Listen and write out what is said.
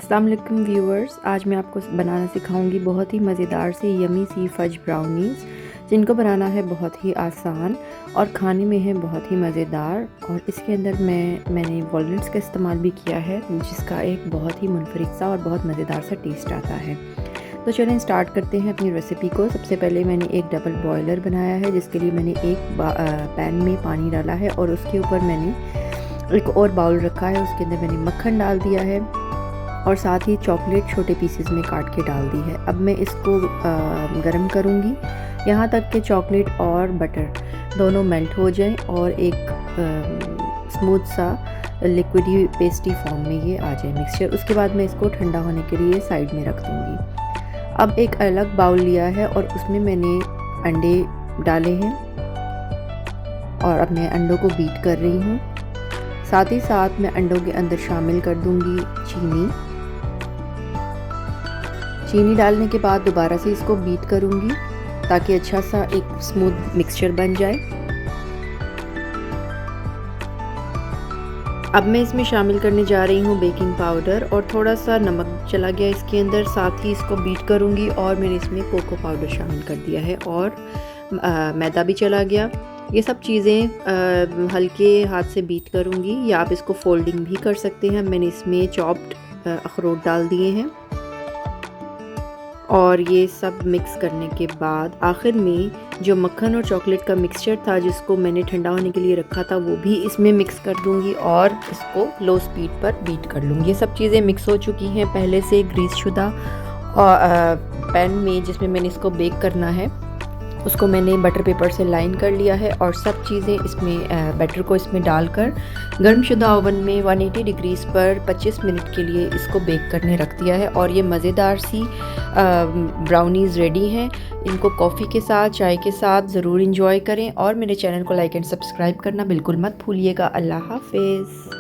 अस्सलाम वालेकुम व्यूअर्स, आज मैं आपको बनाना सिखाऊंगी बहुत ही मज़ेदार सी यमी सी फज ब्राउनीज़, जिनको बनाना है बहुत ही आसान और खाने में है बहुत ही मज़ेदार। और इसके अंदर मैंने वॉलनट्स का इस्तेमाल भी किया है, जिसका एक बहुत ही मुनफरिद सा और बहुत मज़ेदार सा टेस्ट आता है। तो चलें स्टार्ट करते हैं अपनी रेसिपी को। सबसे पहले मैंने एक डबल बॉयलर बनाया है, जिसके लिए मैंने एक पैन में पानी डाला है और उसके ऊपर मैंने एक और बाउल रखा है। उसके अंदर मैंने मक्खन डाल दिया है और साथ ही चॉकलेट छोटे पीसेस में काट के डाल दी है। अब मैं इसको गरम करूँगी यहाँ तक कि चॉकलेट और बटर दोनों मेल्ट हो जाएं और एक स्मूथ सा लिक्विडी पेस्टी फॉर्म में ये आ जाए मिक्सचर। उसके बाद मैं इसको ठंडा होने के लिए साइड में रख दूँगी। अब एक अलग बाउल लिया है और उसमें मैंने अंडे डाले हैं और अब मैं अंडों को बीट कर रही हूँ। साथ ही साथ मैं अंडों के अंदर शामिल कर दूँगी चीनी डालने के बाद दोबारा से इसको बीट करूँगी ताकि अच्छा सा एक स्मूथ मिक्सचर बन जाए। अब मैं इसमें शामिल करने जा रही हूँ बेकिंग पाउडर और थोड़ा सा नमक चला गया इसके अंदर। साथ ही इसको बीट करूँगी और मैंने इसमें कोको पाउडर शामिल कर दिया है और मैदा भी चला गया। ये सब चीज़ें हल्के हाथ से बीट करूँगी या आप इसको फोल्डिंग भी कर सकते हैं। मैंने इसमें चॉप्ड अखरोट डाल दिए हैं और ये सब मिक्स करने के बाद आखिर में जो मक्खन और चॉकलेट का मिक्सचर था, जिसको मैंने ठंडा होने के लिए रखा था, वो भी इसमें मिक्स कर दूंगी और इसको लो स्पीड पर बीट कर लूँगी। ये सब चीज़ें मिक्स हो चुकी हैं पहले से ग्रीस शुदा पैन में जिसमें मैंने इसको बेक करना है। उसको मैंने बटर पेपर से लाइन कर लिया है और सब चीज़ें इसमें बैटर को इसमें डालकर गर्म शुदा ओवन में 180 डिग्रीज़ पर 25 मिनट के लिए इसको बेक करने रख दिया है। और ये मज़ेदार सी ब्राउनीज़ रेडी हैं। इनको कॉफ़ी के साथ, चाय के साथ ज़रूर इंजॉय करें और मेरे चैनल को लाइक एंड सब्सक्राइब करना बिल्कुल मत भूलिएगा। अल्लाह हाफ़िज़।